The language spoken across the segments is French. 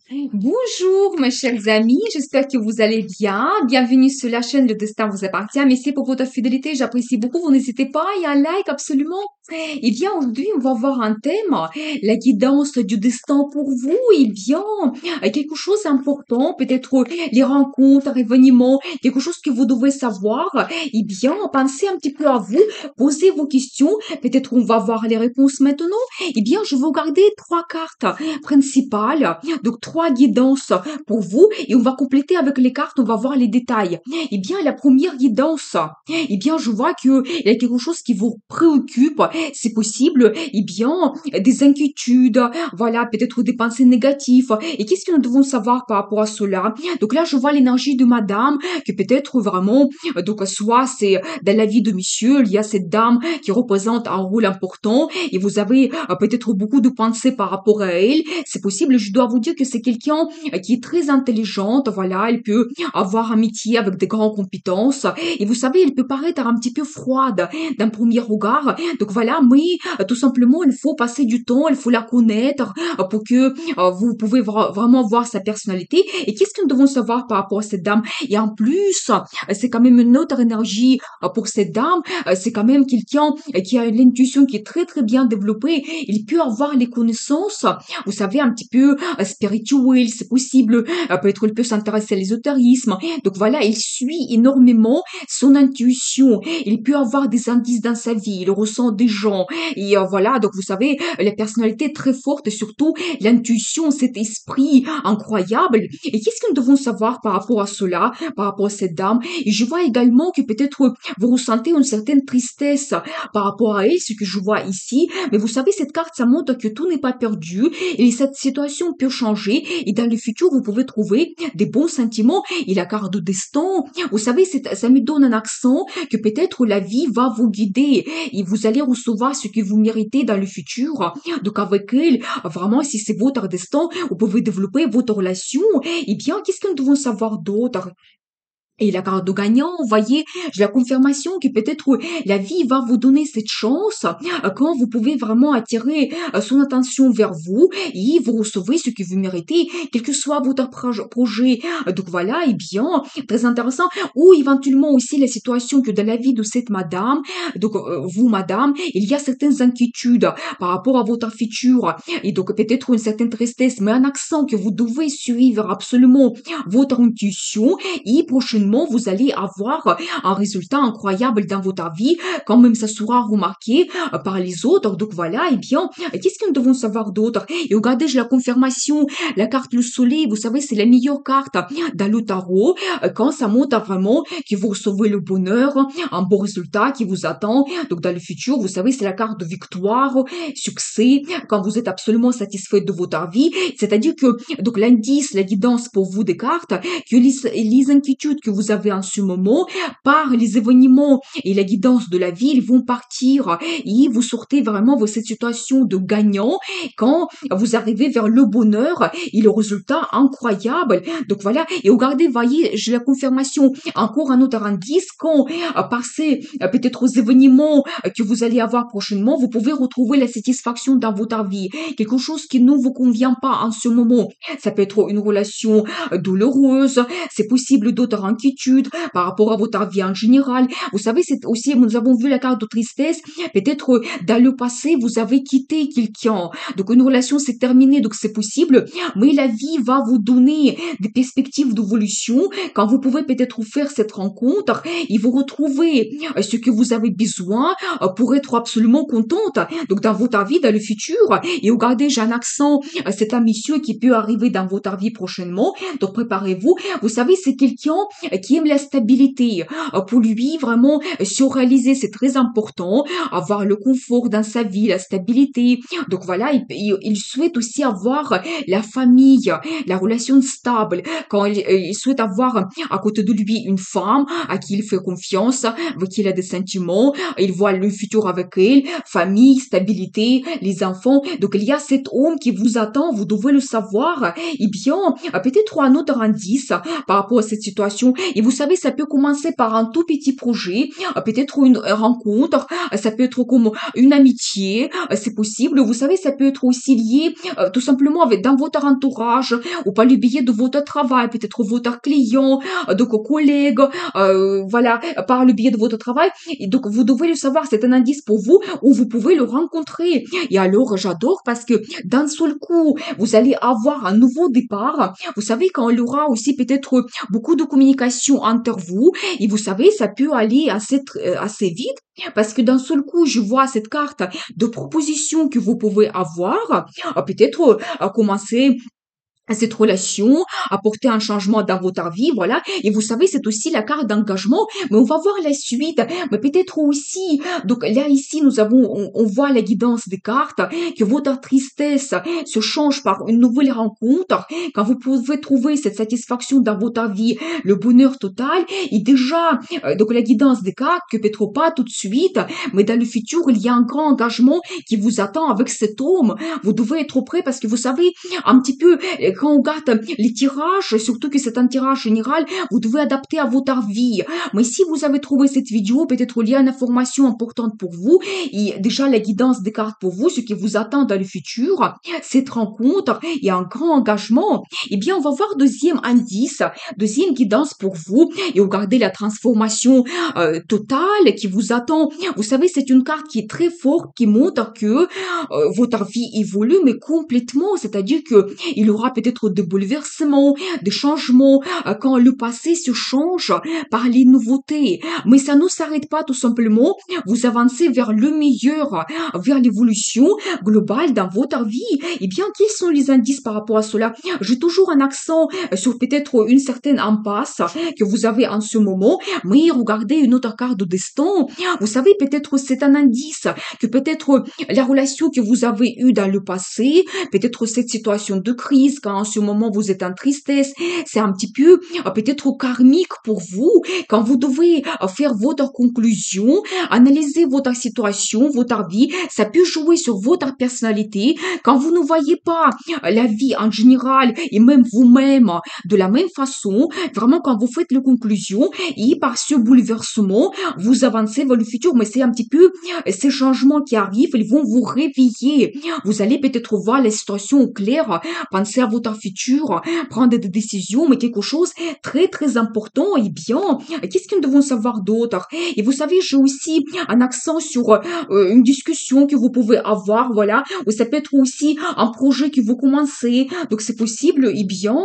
Bonjour, mes chers amis, j'espère que vous allez bien. Bienvenue sur la chaîne Le Destin vous appartient. Merci pour votre fidélité, j'apprécie beaucoup. Vous n'hésitez pas, il y a un like absolument. Eh bien, aujourd'hui, on va voir un thème, la guidance du destin pour vous. Eh bien, quelque chose d'important, peut-être les rencontres, événements, quelque chose que vous devez savoir. Eh bien, pensez un petit peu à vous, posez vos questions. Peut-être on va voir les réponses maintenant. Eh bien, je vais vous garder trois cartes principales. Donc, trois guidances pour vous et on va compléter avec les cartes, on va voir les détails. Eh bien, la première guidance, eh bien, je vois que il y a quelque chose qui vous préoccupe, c'est possible, eh bien, des inquiétudes, voilà, peut-être des pensées négatives. Et qu'est-ce que nous devons savoir par rapport à cela? Donc là, je vois l'énergie de madame, que peut-être vraiment, donc soit c'est dans la vie de monsieur, il y a cette dame qui représente un rôle important et vous avez peut-être beaucoup de pensées par rapport à elle. C'est possible, je dois vous dire que c'est quelqu'un qui est très intelligente, voilà, elle peut avoir amitié avec des grandes compétences, et vous savez, elle peut paraître un petit peu froide d'un premier regard, donc voilà, mais tout simplement, il faut passer du temps, il faut la connaître pour que vous pouvez vraiment voir sa personnalité, et qu'est-ce que nous devons savoir par rapport à cette dame, et en plus, c'est quand même une autre énergie pour cette dame, c'est quand même quelqu'un qui a l'intuition qui est très très bien développée, il peut avoir les connaissances, vous savez, un petit peu spirituel, c'est possible, peut-être il peut s'intéresser à l'ésotérisme. Donc voilà, il suit énormément son intuition. Il peut avoir des indices dans sa vie, il ressent des gens. Et voilà, donc vous savez, la personnalité est très forte et surtout l'intuition, cet esprit incroyable. Et qu'est-ce que nous devons savoir par rapport à cela, par rapport à cette dame? Et je vois également que peut-être vous ressentez une certaine tristesse par rapport à elle, ce que je vois ici. Mais vous savez, cette carte, ça montre que tout n'est pas perdu et cette situation peut changer et dans le futur, vous pouvez trouver des bons sentiments et la carte de destin. Vous savez, ça me donne un accent que peut-être la vie va vous guider et vous allez recevoir ce que vous méritez dans le futur. Donc avec elle, vraiment, si c'est votre destin, vous pouvez développer votre relation. Eh bien, qu'est-ce que nous devons savoir d'autre? Et la carte de gagnant, vous voyez, j'ai la confirmation que peut-être la vie va vous donner cette chance quand vous pouvez vraiment attirer son attention vers vous et vous recevez ce que vous méritez, quel que soit votre projet. Donc voilà, et bien, très intéressant. Ou éventuellement aussi la situation que dans la vie de cette madame, donc vous madame, il y a certaines inquiétudes par rapport à votre futur et donc peut-être une certaine tristesse, mais un accent que vous devez suivre absolument votre intuition et prochainement, vous allez avoir un résultat incroyable dans votre vie, quand même ça sera remarqué par les autres. Donc voilà, et bien, qu'est-ce que nous devons savoir d'autre? Et regardez, j'ai la confirmation, la carte le soleil, vous savez, c'est la meilleure carte dans le tarot, quand ça montre vraiment que vous recevez le bonheur, un bon résultat qui vous attend. Donc dans le futur, vous savez, c'est la carte de victoire, succès, quand vous êtes absolument satisfait de votre vie. C'est-à-dire que, donc l'indice, la guidance pour vous des cartes, que les inquiétudes que vous avez en ce moment, par les événements et la guidance de la vie, ils vont partir et vous sortez vraiment de cette situation de gagnant quand vous arrivez vers le bonheur et le résultat incroyable. Donc voilà, et regardez, voyez, j'ai la confirmation, encore un autre indice, quand passer peut-être aux événements que vous allez avoir prochainement, vous pouvez retrouver la satisfaction dans votre vie, quelque chose qui ne vous convient pas en ce moment. Ça peut être une relation douloureuse, c'est possible d'autres inquiétudes par rapport à votre vie en général. Vous savez, c'est aussi, nous avons vu la carte de tristesse, peut-être dans le passé, vous avez quitté quelqu'un, donc une relation s'est terminée, donc c'est possible, mais la vie va vous donner des perspectives d'évolution quand vous pouvez peut-être faire cette rencontre et vous retrouver ce que vous avez besoin pour être absolument contente, donc dans votre vie, dans le futur, et regardez, j'ai un accent, c'est un monsieur qui peut arriver dans votre vie prochainement, donc préparez-vous. Vous savez, c'est quelqu'un qui aime la stabilité. Pour lui, vraiment, se réaliser, c'est très important. Avoir le confort dans sa vie, la stabilité. Donc voilà, il souhaite aussi avoir la famille, la relation stable. Quand il souhaite avoir à côté de lui une femme à qui il fait confiance, avec qui il a des sentiments, il voit le futur avec elle, famille, stabilité, les enfants. Donc il y a cet homme qui vous attend, vous devez le savoir. Eh bien, peut-être un autre indice par rapport à cette situation, Et vous savez, ça peut commencer par un tout petit projet, peut-être une rencontre, ça peut être comme une amitié, c'est possible. Vous savez, ça peut être aussi lié tout simplement avec dans votre entourage ou par le biais de votre travail, peut-être votre client, donc collègues, voilà, par le biais de votre travail. Et donc, vous devez le savoir, c'est un indice pour vous où vous pouvez le rencontrer. Et alors, j'adore parce que d'un seul coup, vous allez avoir un nouveau départ. Vous savez, quand il y aura aussi peut-être beaucoup de communication entre vous, et vous savez, ça peut aller assez vite parce que d'un seul coup, je vois cette carte de proposition que vous pouvez avoir, peut-être commencer cette relation, apporter un changement dans votre vie, voilà. Et vous savez, c'est aussi la carte d'engagement, mais on va voir la suite. Mais peut-être aussi, donc là, ici, on voit la guidance des cartes, que votre tristesse se change par une nouvelle rencontre, quand vous pouvez trouver cette satisfaction dans votre vie, le bonheur total, et déjà, donc la guidance des cartes, que peut-être pas tout de suite, mais dans le futur, il y a un grand engagement qui vous attend avec cet homme. Vous devez être prêt parce que vous savez, un petit peu, quand on regarde les tirages, surtout que c'est un tirage général, vous devez adapter à votre vie. Mais si vous avez trouvé cette vidéo, peut-être il y a une information importante pour vous, et déjà la guidance des cartes pour vous, ce qui vous attend dans le futur, cette rencontre et un grand engagement, eh bien, on va voir deuxième indice, deuxième guidance pour vous, et regardez la transformation totale qui vous attend. Vous savez, c'est une carte qui est très forte, qui montre que votre vie évolue, mais complètement, c'est-à-dire que il y aura peut-être des bouleversements, des changements, quand le passé se change par les nouveautés. Mais ça ne s'arrête pas tout simplement. Vous avancez vers le meilleur, vers l'évolution globale dans votre vie. Eh bien, quels sont les indices par rapport à cela? J'ai toujours un accent sur peut-être une certaine impasse que vous avez en ce moment, mais regardez une autre carte de destin. Vous savez, peut-être c'est un indice que peut-être la relation que vous avez eue dans le passé, peut-être cette situation de crise, quand en ce moment vous êtes en tristesse, c'est un petit peu peut-être karmique pour vous, quand vous devez faire votre conclusion, analyser votre situation, votre vie, ça peut jouer sur votre personnalité, quand vous ne voyez pas la vie en général et même vous-même de la même façon, vraiment quand vous faites les conclusions et par ce bouleversement, vous avancez vers le futur, mais c'est un petit peu ces changements qui arrivent, ils vont vous réveiller. Vous allez peut-être voir la situation au clair, penser à votre futur, prendre des décisions, mais quelque chose très très important. Et bien, qu'est-ce que nous devons savoir d'autre? Et vous savez, j'ai aussi un accent sur une discussion que vous pouvez avoir, voilà, ou ça peut être aussi un projet que vous commencez, donc c'est possible. Et bien,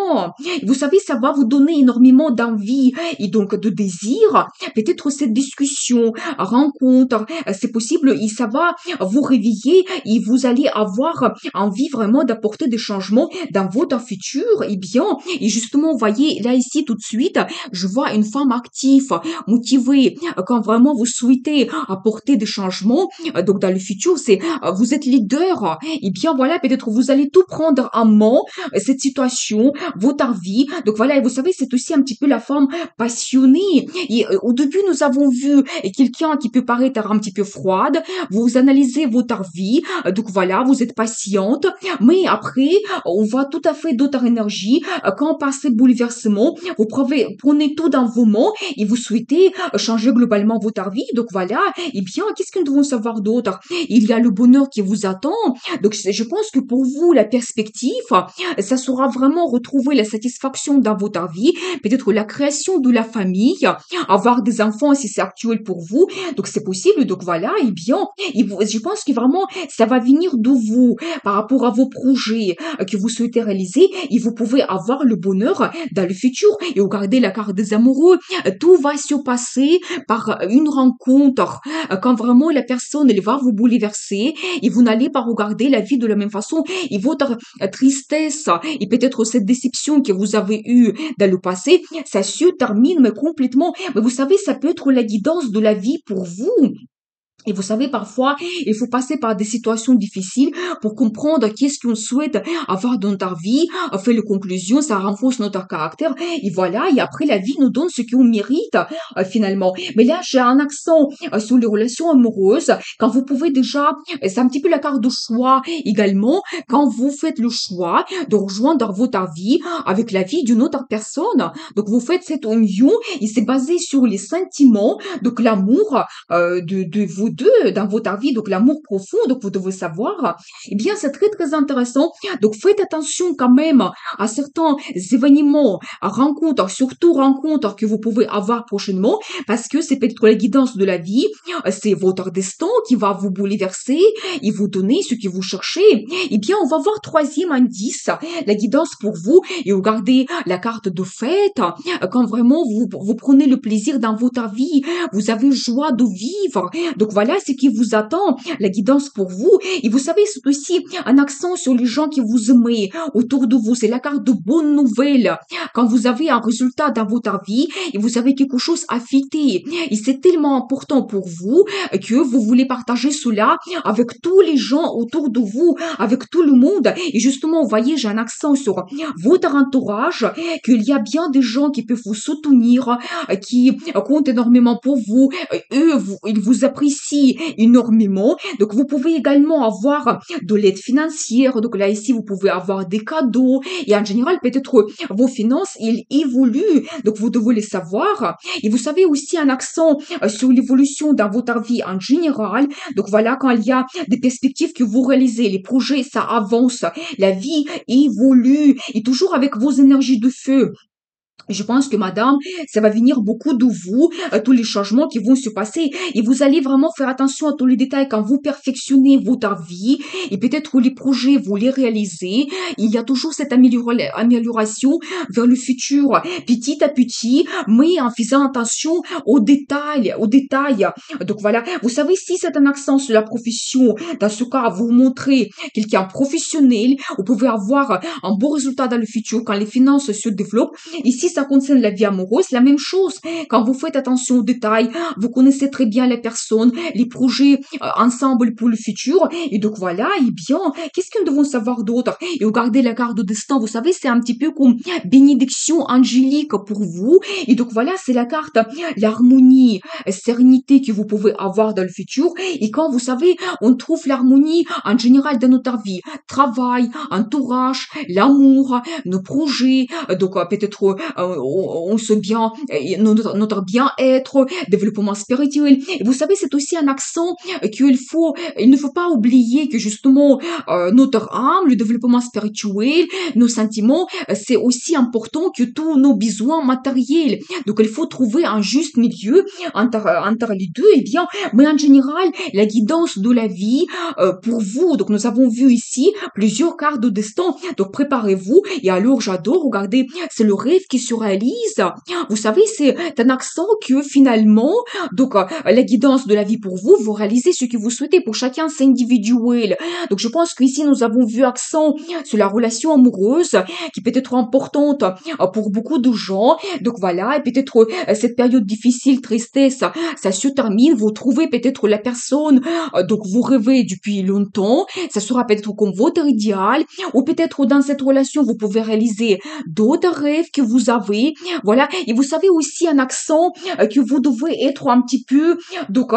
vous savez, ça va vous donner énormément d'envie et donc de désir. Peut-être cette discussion, rencontre, c'est possible, et ça va vous réveiller et vous allez avoir envie vraiment d'apporter des changements dans votre futur. Et bien, et justement, vous voyez, là ici tout de suite, je vois une femme active, motivée, quand vraiment vous souhaitez apporter des changements, donc dans le futur, c'est vous êtes leader. Et bien voilà, peut-être vous allez tout prendre en main, cette situation, votre vie. Donc voilà, et vous savez, c'est aussi un petit peu la femme passionnée. Et au début, nous avons vu quelqu'un qui peut paraître un petit peu froide. Vous analysez votre vie, donc voilà, vous êtes patiente. Mais après, on voit tout à fait d'autres énergies. Quand passez bouleversement, vous prenez tout dans vos mains et vous souhaitez changer globalement votre vie. Donc voilà, et bien, qu'est-ce que nous devons savoir d'autre? Il y a le bonheur qui vous attend. Donc je pense que pour vous, la perspective, ça sera vraiment retrouver la satisfaction dans votre vie, peut-être la création de la famille, avoir des enfants si c'est actuel pour vous. Donc c'est possible. Donc voilà, et bien, je pense que vraiment, ça va venir de vous par rapport à vos projets que vous souhaitez réaliser, et vous pouvez avoir le bonheur dans le futur. Et regardez la carte des amoureux, tout va se passer par une rencontre, quand vraiment la personne, elle va vous bouleverser, et vous n'allez pas regarder la vie de la même façon, et votre tristesse, et peut-être cette déception que vous avez eue dans le passé, ça se termine, mais complètement. Mais vous savez, ça peut être la guidance de la vie pour vous. Et vous savez, parfois, il faut passer par des situations difficiles pour comprendre qu'est-ce qu'on souhaite avoir dans notre vie. On fait les conclusions, ça renforce notre caractère. Et voilà, et après, la vie nous donne ce qu'on mérite, finalement. Mais là, j'ai un accent sur les relations amoureuses. Quand vous pouvez déjà, c'est un petit peu la carte de choix également, quand vous faites le choix de rejoindre votre vie avec la vie d'une autre personne. Donc, vous faites cette union et c'est basé sur les sentiments, donc l'amour, de vous deux dans votre vie, donc l'amour profond, donc vous devez savoir, eh bien, c'est très, très intéressant. Donc, faites attention quand même à certains événements, à rencontres, surtout rencontres que vous pouvez avoir prochainement, parce que c'est peut-être la guidance de la vie, c'est votre destin qui va vous bouleverser et vous donner ce que vous cherchez. Eh bien, on va voir troisième indice, la guidance pour vous, et regardez la carte de fête, quand vraiment vous prenez le plaisir dans votre vie, vous avez joie de vivre. Donc voilà ce qui vous attend, la guidance pour vous. Et vous savez, c'est aussi un accent sur les gens qui vous aiment autour de vous. C'est la carte de bonnes nouvelles. Quand vous avez un résultat dans votre vie et vous avez quelque chose à fêter, et c'est tellement important pour vous que vous voulez partager cela avec tous les gens autour de vous, avec tout le monde. Et justement, vous voyez, j'ai un accent sur votre entourage, qu'il y a bien des gens qui peuvent vous soutenir, qui comptent énormément pour vous. Eux, ils vous apprécient énormément. Donc, vous pouvez également avoir de l'aide financière. Donc, là, ici, vous pouvez avoir des cadeaux. Et en général, peut-être vos finances, ils évoluent. Donc, vous devez les savoir. Et vous savez aussi un accent sur l'évolution dans votre vie en général. Donc, voilà, quand il y a des perspectives que vous réalisez, les projets, ça avance. La vie évolue. Et toujours avec vos énergies de feu. Je pense que madame, ça va venir beaucoup de vous, tous les changements qui vont se passer. Et vous allez vraiment faire attention à tous les détails quand vous perfectionnez votre vie et peut-être les projets, vous les réalisez. Il y a toujours cette amélioration vers le futur, petit à petit, mais en faisant attention aux détails, aux détails. Donc voilà, vous savez, si c'est un accent sur la profession, dans ce cas, vous montrez quelqu'un professionnel, vous pouvez avoir un bon résultat dans le futur quand les finances se développent. Ici, ça concerne la vie amoureuse, la même chose. Quand vous faites attention aux détails, vous connaissez très bien les personnes, les projets ensemble pour le futur. Et donc voilà, et bien, qu'est-ce que nous devons savoir d'autre? Et regardez la carte de destin, vous savez, c'est un petit peu comme bénédiction angélique pour vous. Et donc voilà, c'est la carte, l'harmonie, sérénité que vous pouvez avoir dans le futur. Et quand vous savez, on trouve l'harmonie en général dans notre vie, travail, entourage, l'amour, nos projets, donc peut-être on se bien, notre bien-être, développement spirituel. Et vous savez, c'est aussi un accent il ne faut pas oublier que justement notre âme, le développement spirituel, nos sentiments, c'est aussi important que tous nos besoins matériels. Donc il faut trouver un juste milieu entre les deux. Et bien, mais en général, la guidance de la vie pour vous. Donc nous avons vu ici plusieurs cartes de destin. Donc préparez-vous. Et alors j'adore, regardez, c'est le rêve qui se réalise. Vous savez, c'est un accent que finalement, donc la guidance de la vie pour vous, vous réalisez ce que vous souhaitez. Pour chacun, c'est individuel. Donc je pense qu'ici, nous avons vu accent sur la relation amoureuse qui peut être importante pour beaucoup de gens. Donc voilà, et peut-être cette période difficile, tristesse, ça se termine. Vous trouvez peut-être la personne donc vous rêvez depuis longtemps. Ça sera peut-être comme votre idéal. Ou peut-être dans cette relation, vous pouvez réaliser d'autres rêves que vous avez. Voilà. Et vous savez aussi un accent que vous devez être un petit peu, donc,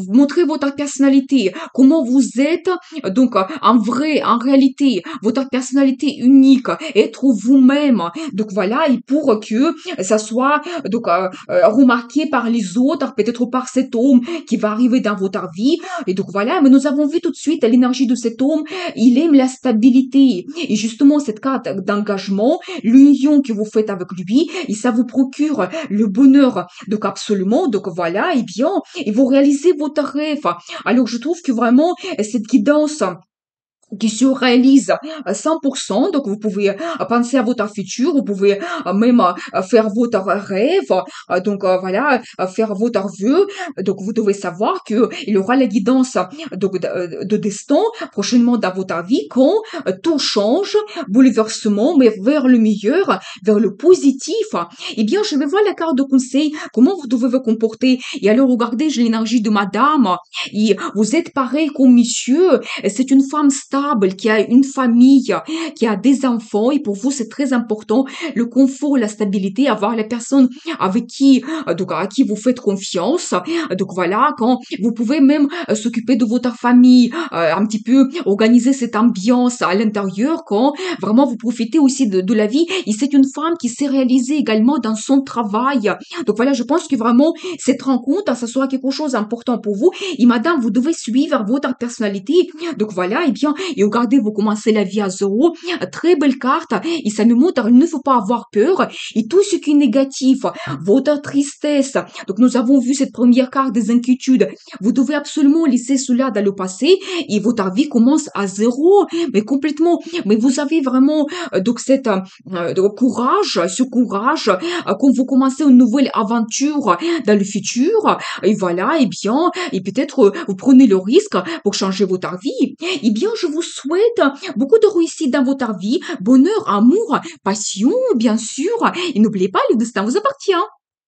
montrer votre personnalité, comment vous êtes, donc, en vrai, en réalité, votre personnalité unique, être vous-même. Donc voilà, et pour que ça soit, donc, remarqué par les autres, peut-être par cet homme qui va arriver dans votre vie. Et donc voilà, mais nous avons vu tout de suite l'énergie de cet homme, il aime la stabilité. Et justement, cette carte d'engagement, l'union que vous faites avec lui, et ça vous procure le bonheur. Donc absolument, donc voilà, et bien, et vous réalisez votre rêve. Alors je trouve que vraiment, cette guidance qui se réalise à 100%. Donc, vous pouvez penser à votre futur, vous pouvez même faire votre rêve, voilà, faire votre vœu. Donc, vous devez savoir que il y aura la guidance de destin prochainement dans votre vie quand tout change, bouleversement, mais vers le meilleur, vers le positif. Eh bien, je vais voir la carte de conseil, comment vous devez vous comporter. Et alors, regardez, j'ai l'énergie de madame, et vous êtes pareil comme monsieur, c'est une femme stable qui a une famille, qui a des enfants et pour vous c'est très important le confort, la stabilité, avoir les personnes avec qui à qui vous faites confiance. Donc voilà, quand vous pouvez même s'occuper de votre famille, un petit peu organiser cette ambiance à l'intérieur quand vraiment vous profitez aussi de la vie et c'est une femme qui s'est réalisée également dans son travail. Donc voilà, je pense que vraiment cette rencontre, ça sera quelque chose d'important pour vous et madame, vous devez suivre votre personnalité. Donc voilà, et bien, et regardez, vous commencez la vie à zéro. Très belle carte. Et ça nous montre, il ne faut pas avoir peur. Et tout ce qui est négatif, votre tristesse. Donc nous avons vu cette première carte des inquiétudes. Vous devez absolument laisser cela dans le passé et votre vie commence à zéro. Mais complètement. Mais vous avez vraiment donc cette donc, courage, ce courage quand vous commencez une nouvelle aventure dans le futur. Et voilà, et bien, et peut-être vous prenez le risque pour changer votre vie. Eh bien, je vous souhaite beaucoup de réussite dans votre vie, bonheur, amour, passion, bien sûr. Et n'oubliez pas, le destin vous appartient.